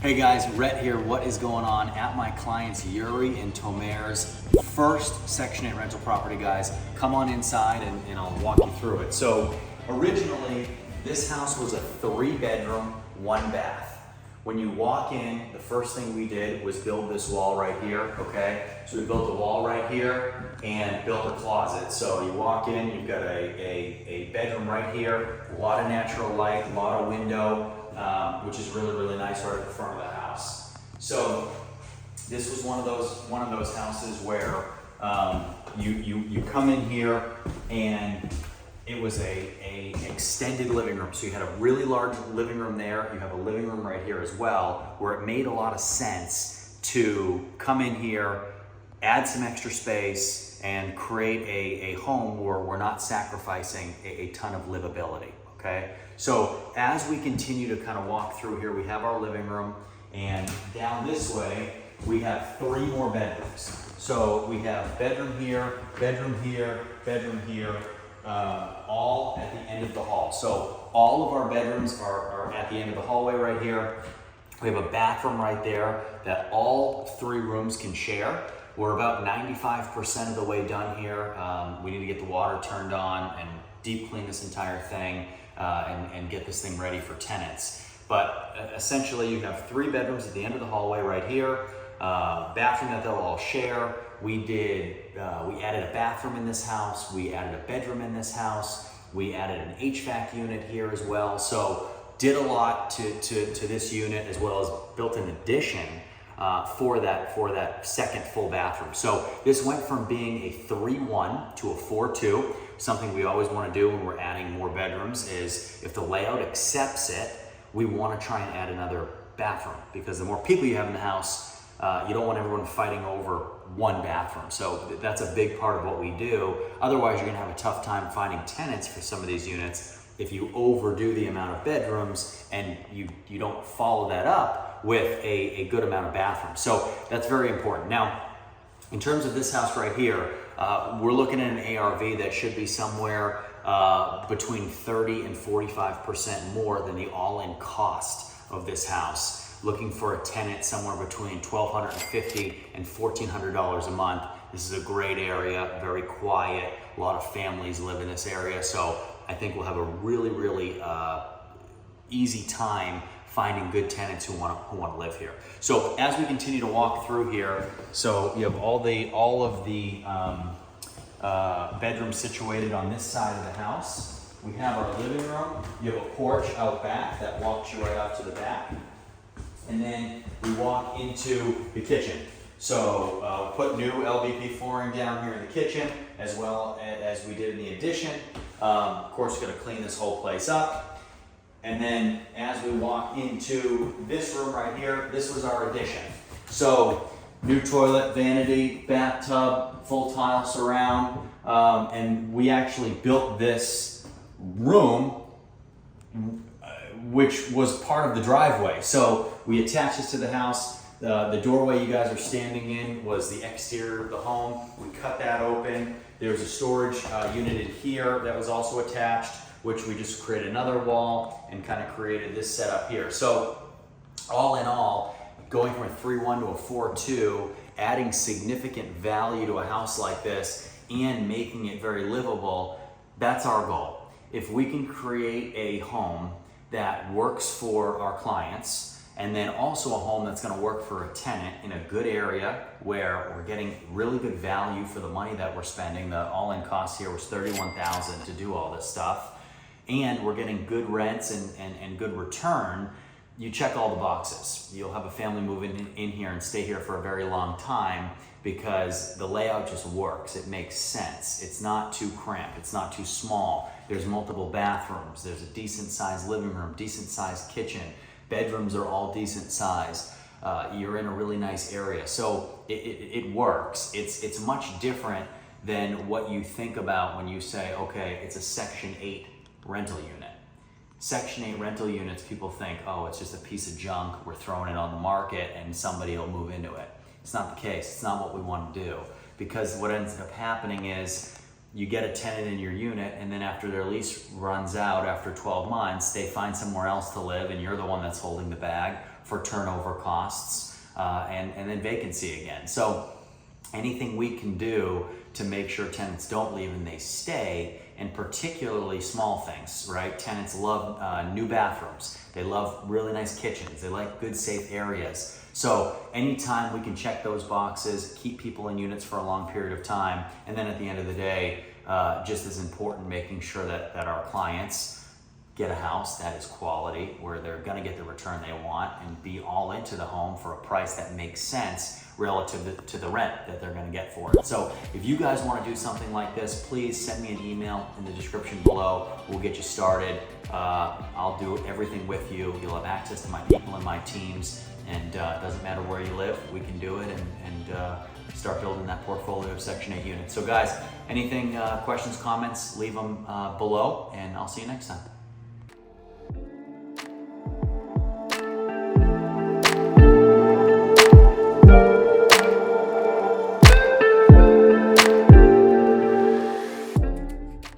Hey guys, Rhett here. What is going on at my clients Yuri and Tomer's first Section 8 rental property, guys? Come on inside and I'll walk you through it. So originally, this house was a 3-bedroom, 1-bath. When you walk in, the first thing we did was build this wall right here, okay? So we built a wall right here and built a closet. So you walk in, you've got a bedroom right here, a lot of natural light, a lot of window, which is really, really nice right at the front of the house. So this was one of those houses where you come in here and it was a extended living room. So you had a really large living room there. You have a living room right here as well, where it made a lot of sense to come in here, add some extra space, and create a home where we're not sacrificing a ton of livability, okay? So as we continue to kind of walk through here, we have our living room, and down this way, we have 3 more bedrooms. So we have bedroom here, bedroom here, bedroom here, all at the end of the hall. So all of our bedrooms are at the end of the hallway right here. We have a bathroom right there that all 3 rooms can share. We're about 95% of the way done here. We need to get the water turned on and deep clean this entire thing and get this thing ready for tenants. But essentially you have 3 bedrooms at the end of the hallway right here, bathroom that they'll all share. We added a bathroom in this house. We added a bedroom in this house. We added an HVAC unit here as well. So did a lot to this unit, as well as built an addition for that second full bathroom. So this went from being a 3-1 to a 4-2. Something we always want to do when we're adding more bedrooms is, if the layout accepts it, we want to try and add another bathroom, because the more people you have in the house, you don't want everyone fighting over one bathroom. So that's a big part of what we do. Otherwise, you're gonna have a tough time finding tenants for some of these units if you overdo the amount of bedrooms and you don't follow that up with a good amount of bathrooms. So that's very important. Now, in terms of this house right here, we're looking at an ARV that should be somewhere between 30 and 45% more than the all-in cost of this house. Looking for a tenant somewhere between $1,250 and $1,400 a month. This is a great area, very quiet. A lot of families live in this area, so I think we'll have a really, really easy time finding good tenants who want to live here. So as we continue to walk through here, so you have all of the bedrooms situated on this side of the house. We have our living room. You have a porch out back that walks you right out to the back. And then we walk into the kitchen. So put new LVP flooring down here in the kitchen, as well as we did in the addition. Of course, we're gonna clean this whole place up. And then as we walk into this room right here, this was our addition. So new toilet, vanity, bathtub, full tile surround. And we actually built this room which was part of the driveway. So we attached this to the house. The doorway you guys are standing in was the exterior of the home. We cut that open. There's a storage unit in here that was also attached, which we just created another wall and kind of created this setup here. So all in all, going from a 3-1 to a 4-2, adding significant value to a house like this and making it very livable, that's our goal. If we can create a home that works for our clients, and then also a home that's gonna work for a tenant in a good area where we're getting really good value for the money that we're spending. The all-in cost here was $31,000 to do all this stuff, and we're getting good rents and good return. You check all the boxes. You'll have a family move in here and stay here for a very long time, because the layout just works. It makes sense. It's not too cramped. It's not too small. There's multiple bathrooms. There's a decent sized living room, decent sized kitchen. Bedrooms are all decent size. You're in a really nice area. So it works. It's much different than what you think about when you say, okay, it's a Section 8 rental unit. Section 8 rental units, people think, oh, it's just a piece of junk. We're throwing it on the market and somebody will move into it. It's not the case. It's not what we want to do, because what ends up happening is you get a tenant in your unit, and then after their lease runs out after 12 months, they find somewhere else to live, and you're the one that's holding the bag for turnover costs and then vacancy again. So anything we can do to make sure tenants don't leave and they stay, and particularly small things, right? Tenants love new bathrooms. They love really nice kitchens. They like good, safe areas. So anytime we can check those boxes, keep people in units for a long period of time, and then at the end of the day, just as important, making sure that our clients get a house that is quality, where they're gonna get the return they want and be all into the home for a price that makes sense relative to the rent that they're gonna get for it. So if you guys wanna do something like this, please send me an email in the description below. We'll get you started. I'll do everything with you. You'll have access to my people and my teams, and it doesn't matter where you live, we can do it and start building that portfolio of Section 8 units. So guys, anything, questions, comments, leave them below, and I'll see you next time.